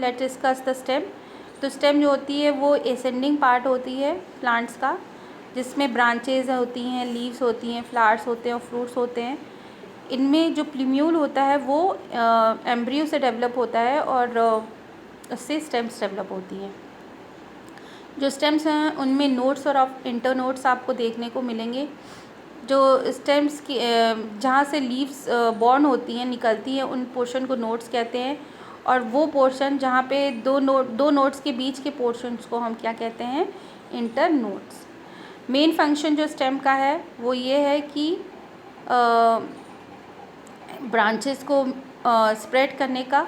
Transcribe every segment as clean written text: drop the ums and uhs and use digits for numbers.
Let's discuss the stem. तो stem जो होती है वो एसेंडिंग पार्ट होती है प्लांट्स का, जिसमें ब्रांचेज होती हैं, लीव्स होती हैं, फ्लावर्स होते हैं और फ्रूट्स होते हैं। इनमें जो प्लूम्यूल होता है वो एम्ब्रियो से डेवलप होता है और उससे स्टेम्स डेवलप होती हैं। जो स्टेम्स हैं उनमें नोड्स और इंटरनोड्स आपको देखने को मिलेंगे। जो स्टेम्स की जहाँ से लीव्स बॉर्न होती हैं, निकलती हैं, उन पोर्शन को नोड्स कहते हैं। और वो पोर्शन जहाँ पे दो नोड्स के बीच के पोर्शंस को हम क्या कहते हैं? इंटरनोड्स। मेन फंक्शन जो स्टेम का है वो ये है कि ब्रांचेस को स्प्रेड करने का,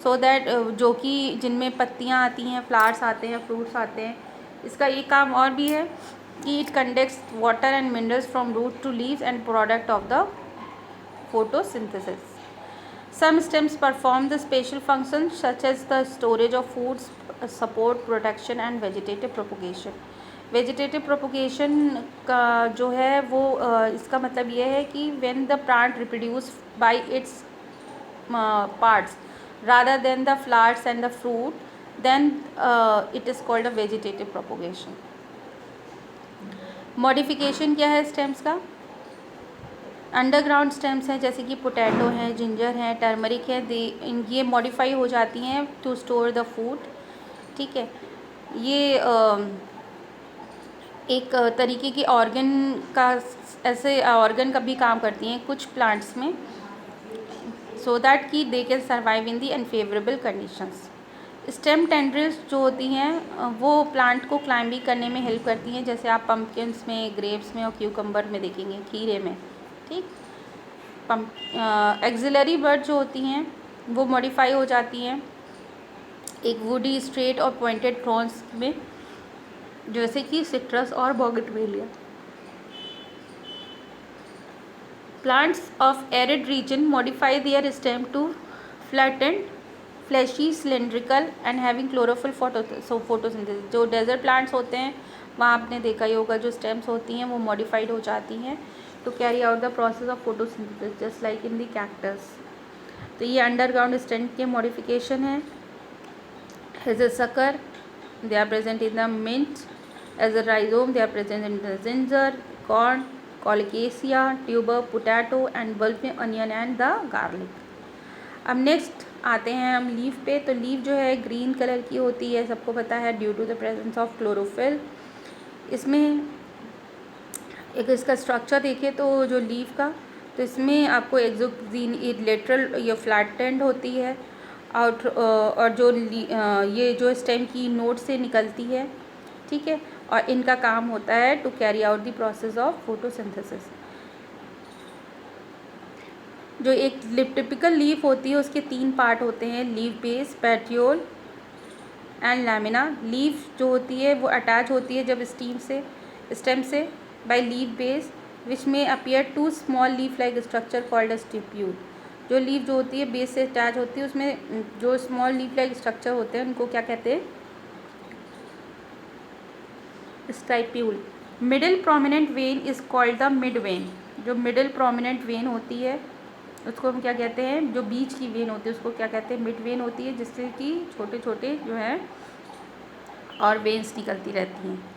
सो दैट जो कि जिनमें पत्तियाँ आती हैं, फ्लावर्स आते हैं, फ्रूट्स आते हैं। इसका ये काम और भी है कि it conducts water and minerals from root to leaves and product of the photosynthesis. Some stems perform the special functions such as the storage of foods, support, protection and vegetative propagation. Vegetative propagation का जो है वो इसका मतलब ये है कि when the plant reproduce by its parts rather than the flowers and the fruit, then it is called a vegetative propagation. Modification क्या है स्टेम्स का? अंडरग्राउंड स्टेम्स हैं जैसे कि पोटैटो हैं, जिंजर हैं, टर्मरिक है, ये मॉडिफाई हो जाती हैं टू स्टोर द फूड। ठीक है, ये एक तरीके की ऑर्गन का, ऐसे ऑर्गन का भी काम करती हैं कुछ प्लांट्स में, सो दैट कि they can survive in the unfavourable conditions. Stem tendrils जो होती हैं वो प्लांट को क्लाइंबिंग करने में हेल्प करती हैं, जैसे आप पम्पकिन्स में, ग्रेप्स में और क्यूकम्बर में देखेंगे, खीरे में। ठीक, एक्सिलरी बर्ड जो होती हैं वो मॉडिफाई हो जाती हैं एक वुडी, स्ट्रेट और पॉइंटेड थ्रॉन्स में, जैसे कि सिट्रस और bougainvillea. Plants of arid region modify their stem to flattened, fleshy, cylindrical and having chlorophyll photosynthesis. जो डेजर्ट प्लांट्स होते हैं वहाँ आपने देखा ही होगा, जो स्टेम्स होती हैं वो मॉडिफाइड हो जाती हैं to carry out the process of photosynthesis just like in the cactus. तो ये अंडरग्राउंड स्टेम के मॉडिफिकेशन है। As a sucker they are present in the mint, as a rhizome they are present in the ginger, corn, colocasia, tuber, potato and bulb में onion and the garlic. अब next आते हैं हम leaf पे। तो leaf जो है green colour की होती है, सबको पता है, due to the presence of chlorophyll. इसमें एक इसका स्ट्रक्चर देखें तो जो लीफ का, तो इसमें आपको एक्सोजीन लेटरल या फ्लैटेंड होती है और जो ये जो स्टेम की नोड से निकलती है। ठीक है, और इनका काम होता है to carry out the process of photosynthesis. जो एक टिपिकल लीफ होती है उसके 3 पार्ट होते हैं, leaf base, petiole and lamina. Leaf जो होती है वो अटैच होती है जब स्टेम से बाय लीफ बेस विच में appear 2 small leaf like structure called a stipule. जो लीफ जो होती है बेस से अटैच होती है, उसमें जो स्मॉल लीफ लाइक स्ट्रक्चर होते हैं उनको क्या कहते हैं? Stipule. Middle prominent when is called the mid when. जो मिडिल प्रोमिनेंट वेन होती है उसको हम क्या कहते हैं? जो बीच की वेन होती है उसको क्या कहते हैं? मिड वेन होती है, जिससे कि छोटे छोटे जो है और वेन्स निकलती रहती हैं।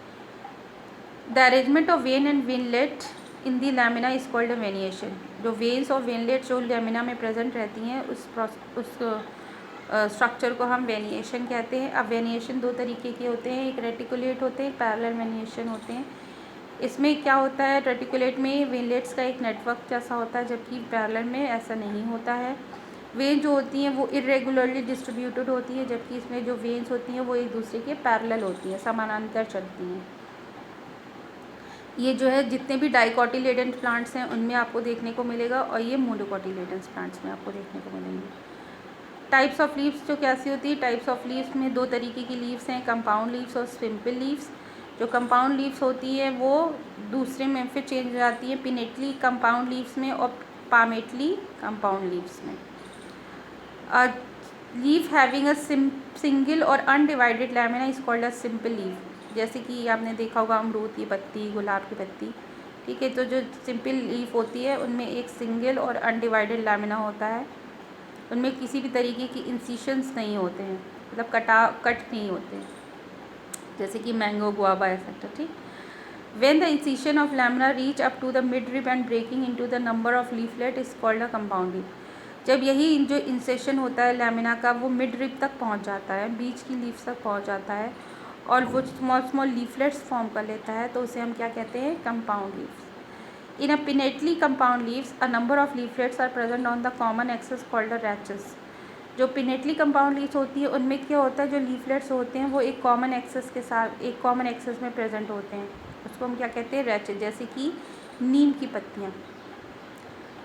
The arrangement of vein and veinlet in the lamina is called a venation. जो वेन्स और वेनलेट जो लैमिना में प्रेजेंट रहती हैं उस स्ट्रक्चर को हम वेनिएशन कहते हैं। अब वेनिएशन 2 तरीके के होते हैं, एक रेटिकुलेट होते हैं, एक पैरेलल वेनिएशन होते हैं। इसमें क्या होता है, रेटिकुलेट में वेनलेट्स का एक नेटवर्क जैसा होता है, जबकि पैरेलल में ऐसा नहीं होता है। वेन जो होती हैं वो इरेगुलरली डिस्ट्रीब्यूटेड होती है, जबकि इसमें जो वेन्स होती हैं वो एक दूसरे के पैरेलल होती हैं, समानांतर चलती हैं। ये जो है जितने भी डाइकोटिलेडन प्लांट्स हैं उनमें आपको देखने को मिलेगा, और ये मोनोकोटिलेडन प्लांट्स में आपको देखने को मिलेंगे। टाइप्स ऑफ लीव्स जो कैसी होती है? टाइप्स ऑफ लीव्स में 2 तरीके की लीव्स हैं, कंपाउंड लीव्स और सिंपल लीव्स। जो कंपाउंड लीव्स होती है वो दूसरे में फिर चेंज हो जाती है, पिनेटली कंपाउंड लीव्स में और पामेटली कंपाउंड लीव्स में। लीफ हैविंग अ सिंगल और undivided lamina is called a simple leaf. जैसे कि आपने देखा होगा अमरूद की पत्ती, गुलाब की पत्ती। ठीक है, तो जो सिंपल लीफ होती है उनमें एक सिंगल और अनडिवाइडेड लैमिना होता है, उनमें किसी भी तरीके की इंसिशंस नहीं होते हैं, मतलब कट नहीं होते हैं, जैसे कि मैंगो, गुआवा एक्सेट्रा। ठीक। When the incision of lamina reach up to the midrib and breaking into the number of leaflet is called a compound leaf. जब यही जो इंसेशन होता है लैमिना का वो मिड रिब तक पहुंच जाता है, बीच की लीव्स तक पहुंच जाता है और वो स्मॉल स्मॉल लीफलेट्स फॉर्म कर लेता है, तो उसे हम क्या कहते हैं? Compound leaves. In a pinnately compound leaves a number of leaflets are present on the common axis called the rachis. जो पिनेटली कंपाउंड लीव्स होती है उनमें क्या होता है, जो लीफलेट्स होते हैं वो एक कॉमन एक्सेस के साथ एक कॉमन एक्सेस में प्रेजेंट होते हैं, उसको हम क्या कहते हैं? रैचेस। जैसे कि नीम की पत्तियाँ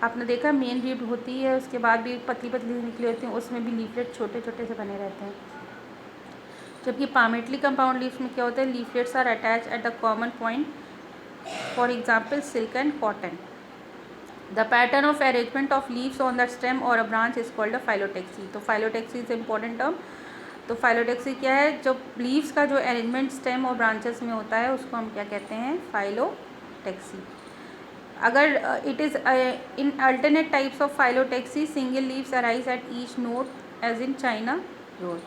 आपने देखा मेन लीफ होती है, उसके बाद भी पतली पतली निकली होती हैं, उसमें भी लीफलेट छोटे छोटे से बने रहते हैं। जबकि पामेटली कंपाउंड लीव्स में क्या होता है? Leaflets are attach at the common point, for example silk and cotton. The pattern of arrangement of leaves on the stem और a branch is called a phyllotaxy. तो फाइलोटेक्सी इज इम्पॉर्टेंट टर्म। तो phyllotaxy क्या है? जो leaves का जो arrangement stem और branches में होता है उसको हम क्या कहते हैं? फाइलोटेक्सी। अगर it is in alternate types of phyllotaxy single leaves arise at each node as in China rose.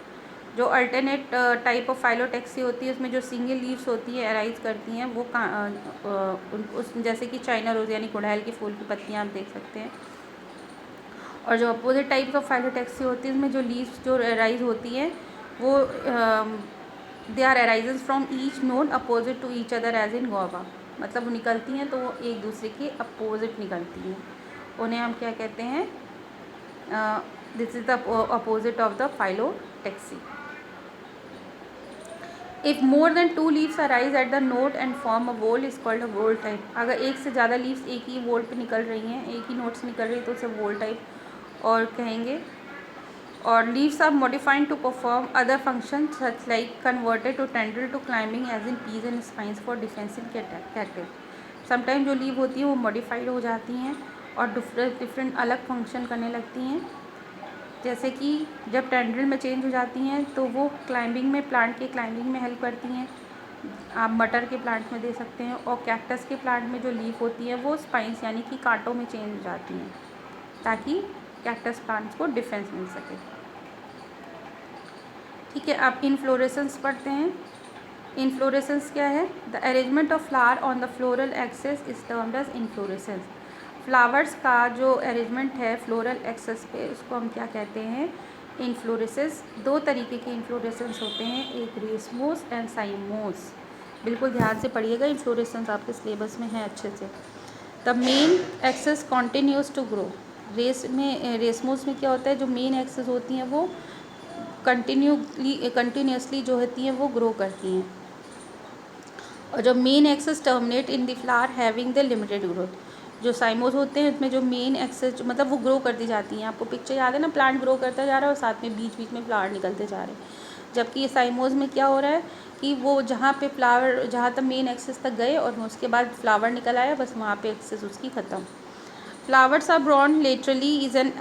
जो अल्टरनेट टाइप ऑफ फाइलोटेक्सी होती है उसमें जो सिंगल लीव्स होती है अराइज करती हैं वो उस जैसे कि चाइना रोज यानी गुड़हल के फूल की पत्तियाँ आप देख सकते हैं। और जो अपोजिट टाइप्स ऑफ फाइलोटेक्सी होती है उसमें जो लीव्स जो अराइज होती हैं वो they are arises from each node opposite to each other as in guava. मतलब वो निकलती हैं तो वो एक दूसरे के अपोजिट निकलती हैं, उन्हें हम क्या कहते हैं? This is the opposite of the phyllotaxy. If more than 2 leaves arise at the node and form a whorl is called a whorl type. अगर एक से ज़्यादा लीव्स एक ही वोल पे निकल रही हैं, एक ही नोट से निकल रही है तो उसे वोल टाइप और कहेंगे। और leaves are modified to perform other function such like converted to tendril to climbing as in peas and spines for defensive cacti. Sometime जो लीव होती है वो मॉडिफाइड हो जाती हैं और डिफरेंट अलग फंक्शन करने लगती हैं। जैसे कि जब टेंड्रिल में चेंज हो जाती हैं तो वो क्लाइंबिंग में, प्लांट के क्लाइंबिंग में हेल्प करती हैं, आप मटर के प्लांट में दे सकते हैं। और कैक्टस के प्लांट में जो लीफ होती है वो स्पाइंस यानी कि कांटों में चेंज हो जाती हैं ताकि कैक्टस प्लांट्स को डिफेंस मिल सके। ठीक है, आप इनफ्लोरेसेंस पढ़ते हैं। इनफ्लोरेसेंस क्या है? The arrangement of flower on the floral axis is termed as inflorescence. Flowers का जो अरेंजमेंट है फ्लोरल एक्सेस पे उसको हम क्या कहते हैं? इनफ्लोरेसेंस। दो तरीके के इनफ्लोरेसेंस होते हैं, एक रेसमोस एंड साइमोस। बिल्कुल ध्यान से पढ़िएगा, इनफ्लोरेसेंस आपके सिलेबस में है अच्छे से। The main axis continues to grow. Racemose में क्या होता है? जो मेन एक्सेस होती हैं वो कंटिन्यूसली जो होती हैं वो ग्रो करती हैं। और जो main axis terminate in the flower having the limited growth. जो साइमोस होते हैं उसमें जो मेन एक्सेस मतलब वो ग्रो करती जाती हैं। आपको पिक्चर याद है ना, प्लांट ग्रो करता जा रहा है और साथ में बीच बीच में फ्लावर निकलते जा रहे हैं। जबकि ये साइमोस में क्या हो रहा है कि वो जहाँ पे फ्लावर, जहाँ तक मेन एक्सेस तक गए और उसके बाद फ्लावर निकल आया, बस वहाँ पे एक्सेस उसकी ख़त्म। Flowers are born laterally is an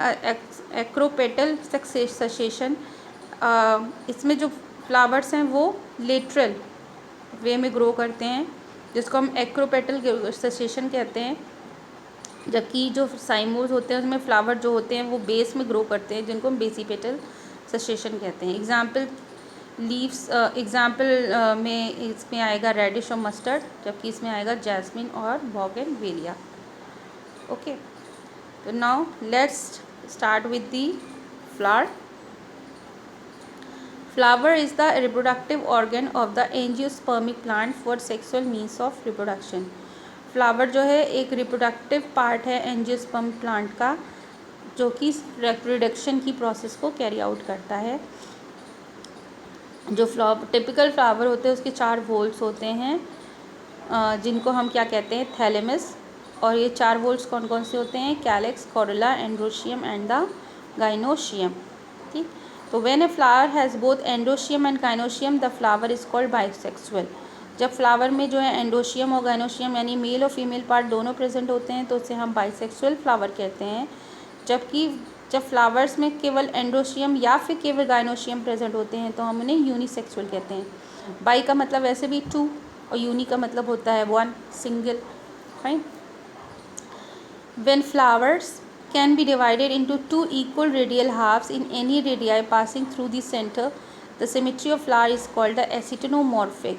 acropetal succession. इसमें जो फ्लावर्स हैं वो लेटरल वे में ग्रो करते हैं जिसको हम एक्रोपेटल सक्सेशन कहते हैं। जबकि जो साइमोस होते हैं उसमें फ्लावर जो होते हैं वो बेस में ग्रो करते हैं जिनको हम बेसिपेटल सक्सेशन कहते हैं। लीव्स एग्जाम्पल में इसमें आएगा रेडिश और मस्टर्ड, जबकि इसमें आएगा जैस्मिन और बोगनवेलिया। ओके, तो now let's start with the flower. Flower is the reproductive organ of the angiospermic plant for sexual means of reproduction. Flower जो है एक रिप्रोडक्टिव पार्ट है एंजियोस्पर्म प्लांट का, जो कि रिप्रोडक्शन की प्रोसेस को कैरी आउट करता है। जो टिपिकल फ्लावर होते हैं उसके 4 वोल्स होते हैं जिनको हम क्या कहते हैं? थैलेमस। और ये 4 वोल्स कौन कौन से होते हैं? Calyx, Corolla, androecium and the gynoecium. ठीक, तो when a flower has both androecium and gynoecium the flower is called bisexual. जब फ्लावर में जो है एंडोशियम और गाइनोशियम यानी मेल और फीमेल पार्ट दोनों प्रेजेंट होते हैं तो उसे हम बाइसेक्सुअल फ्लावर कहते हैं। जबकि जब फ्लावर्स में केवल एंडोशियम या फिर केवल गाइनोशियम प्रेजेंट होते हैं तो हम उन्हें यूनिसेक्सुअल कहते हैं। बाई का मतलब वैसे भी 2 और यूनी का मतलब होता है 1, single. Fine. When flowers can be divided into two equal radial halves in any radii passing through the center. The symmetry of flower is called the acetinomorphic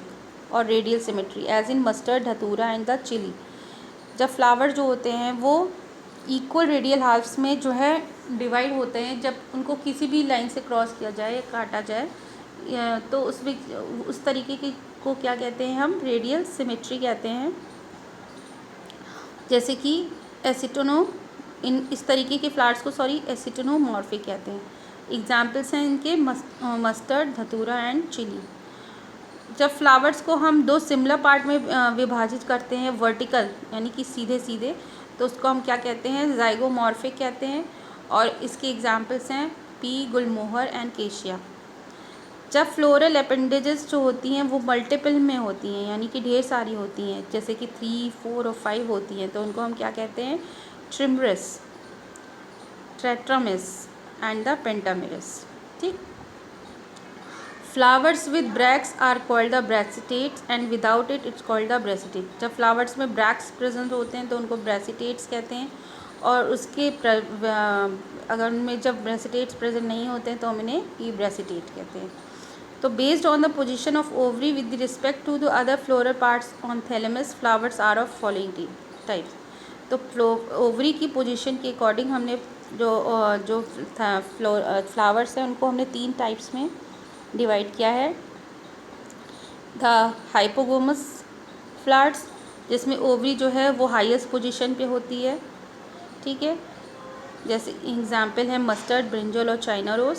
or radial symmetry, as in mustard, धतूरा and the chili. जब flower जो होते हैं वो equal radial halves में जो है divide होते हैं, जब उनको किसी भी लाइन से क्रॉस किया जाए या काटा जाए तो उसमें उस तरीके की को क्या कहते हैं, हम रेडियल सिमेट्री कहते हैं. जैसे कि एसिटोनो, इन इस तरीके के फ्लावर्स को एसिटोनोमॉर्फिक कहते हैं. एग्जाम्पल्स हैं इनके मस्टर्ड, धतूरा एंड चिली. जब फ्लावर्स को हम दो सिमिलर पार्ट में विभाजित करते हैं वर्टिकल यानी कि सीधे सीधे, तो उसको हम क्या कहते हैं, जाइगोमॉर्फिक कहते हैं. और इसके एग्जाम्पल्स हैं पी, गुलमोहर एंड केशिया. जब फ्लोरल अपेंडेजेस जो होती हैं वो मल्टीपल में होती हैं यानी कि ढेर सारी होती हैं, जैसे कि 3, 4 और 5 होती हैं, तो उनको हम क्या कहते हैं, trimerous, tetramerous and the pentamerous. ठीक. Flowers with bracts are called the bracteates and without it it's called the bracteate. जब फ्लावर्स में ब्रैक्स प्रेजेंट होते हैं तो उनको ब्रैसिटेट्स कहते हैं, और उसके अगर उनमें जब ब्रैसिटेट्स प्रेजेंट नहीं होते हैं तो हम इन्हें ई ब्रैसिटेट कहते हैं. तो based on the position of ovary with respect to the other floral parts on thalamus, flowers are of following types. तो ओवरी की पोजीशन के अकॉर्डिंग हमने जो फ्लावर्स हैं उनको हमने 3 टाइप्स में डिवाइड किया है. द हाइपोगोमस फ्लावर्स, जिसमें ओवरी जो है वो हाईएस्ट पोजीशन पे होती है. ठीक है. जैसे एग्जाम्पल है मस्टर्ड, ब्रिंजल और चाइना रोज.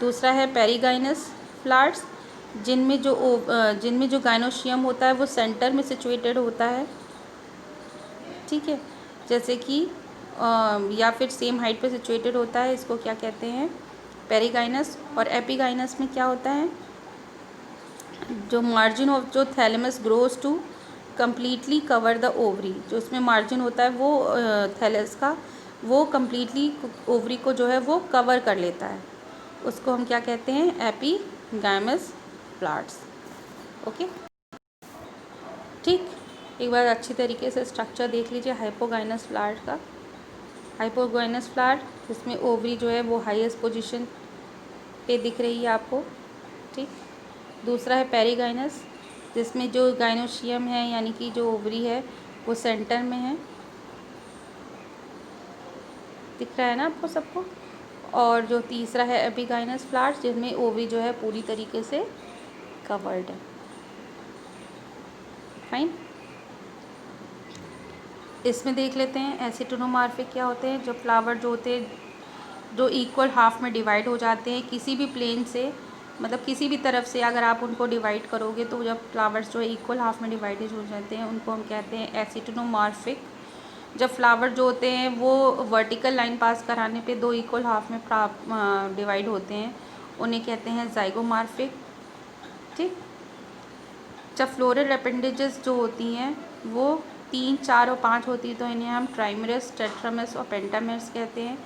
दूसरा है पेरीगाइनस फ्लावर्स, जिनमें जो गाइनोशियम होता है वो सेंटर में सिचुएटेड होता है. ठीक है. जैसे कि या फिर सेम हाइट पे सिचुएटेड होता है, इसको क्या कहते हैं, पेरीगाइनस. और एपीगाइनस में क्या होता है, जो मार्जिन ऑफ जो thalamus grows to completely cover the ovary, जो उसमें मार्जिन होता है वो थैलस का, वो कम्प्लीटली ओवरी को जो है वो कवर कर लेता है, उसको हम क्या कहते हैं, एपीगाइमस फ्लावर्स. ओके. ठीक. एक बार अच्छी तरीके से स्ट्रक्चर देख लीजिए हाइपोगाइनस फ्लावर का. हाइपोगाइनस फ्लावर जिसमें ओवरी जो है वो हाईएस्ट पोजीशन पे दिख रही है आपको. ठीक. दूसरा है पेरीगाइनस, जिसमें जो गाइनोशियम है यानी कि जो ओवरी है वो सेंटर में है. दिख रहा है ना आपको सबको. और जो तीसरा है एपीगाइनस फ्लावर, जिसमें ओवरी जो है पूरी तरीके से कवर्ड है. फाइन. इसमें देख लेते हैं एसिटोनोमॉर्फिक क्या होते हैं. जो फ्लावर जो होते हैं जो इक्वल हाफ में डिवाइड हो जाते हैं किसी भी प्लेन से, मतलब किसी भी तरफ से अगर आप उनको डिवाइड करोगे तो जब फ्लावर्स जो है इक्वल हाफ में डिवाइडेड हो जाते हैं उनको हम कहते हैं एसिटोनोमॉर्फिक. जब फ्लावर जो होते हैं वो वर्टिकल लाइन पास कराने पे दो इक्वल हाफ में डिवाइड होते हैं, उन्हें कहते हैं जाइगोमॉर्फिक. ठीक. जब फ्लोरल अपेंडेजेस जो होती हैं वो 3, 4 और 5 होती है तो इन्हें हम ट्राइमरस, टेट्रामरस और पेंटामरस कहते हैं.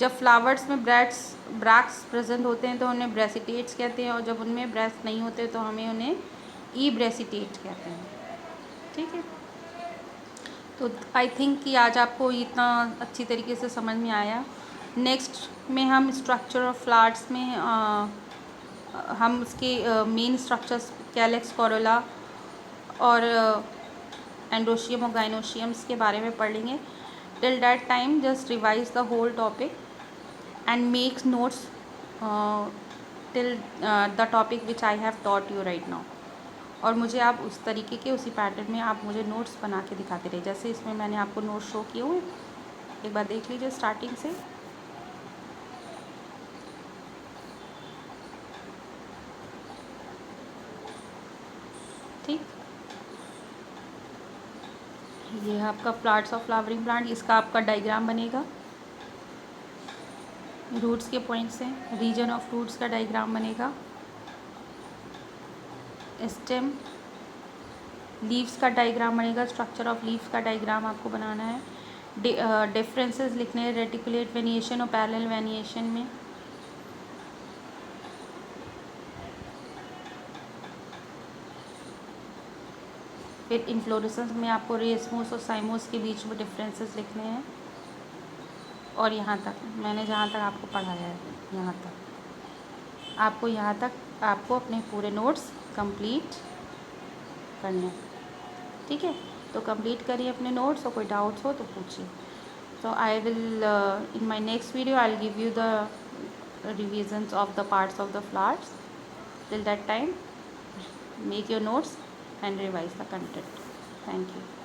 जब फ्लावर्स में ब्रैक्स प्रेजेंट होते हैं तो उन्हें ब्रेसिटेट्स कहते हैं, और जब उनमें ब्रैक्स नहीं होते तो हमें उन्हें ई ब्रेसिटेट कहते हैं. ठीक है. तो आई थिंक कि आज आपको इतना अच्छी तरीके से समझ में आया. नेक्स्ट में हम स्ट्रक्चर ऑफ फ्लावर्स में हम उसके मेन स्ट्रक्चर्स कैलेक्स, कोरोला और एंड्रोशियम और गाइनोशियम्स के बारे में पढ़ लेंगे. Till that time just revise the whole topic and makes notes till the topic which I have taught you right now. और मुझे आप उस तरीके के उसी पैटर्न में आप मुझे नोट्स बना के दिखाते रहे, जैसे इसमें मैंने आपको नोट्स शो किए हुए. एक बार देख लीजिए स्टार्टिंग से. ठीक. ये है आपका फ्लावर्स ऑफ फ्लावरिंग प्लांट. इसका आपका डायग्राम बनेगा. रूट्स के पॉइंट्स हैं, रीजन ऑफ रूट्स का डायग्राम बनेगा. स्टेम, लीव्स का डायग्राम बनेगा. स्ट्रक्चर ऑफ लीव्स का डायग्राम आपको बनाना है. डिफरेंसेस लिखने हैं रेटिकुलेट वेनिएशन और पैरेलल वेनिएशन में. फिर इन्फ्लोरेसेंस में आपको रेसमोस और साइमोस के बीच में डिफरेंसेस लिखने हैं. और यहाँ तक मैंने जहाँ तक आपको पढ़ाया है, यहाँ तक आपको अपने पूरे नोट्स कंप्लीट करने, ठीक है। तो कंप्लीट करिए अपने नोट्स, और कोई डाउट्स हो तो पूछिए। So I will in my next video I'll give you the revisions of the parts of the flowers. Till that time, make your notes and revise the content. Thank you.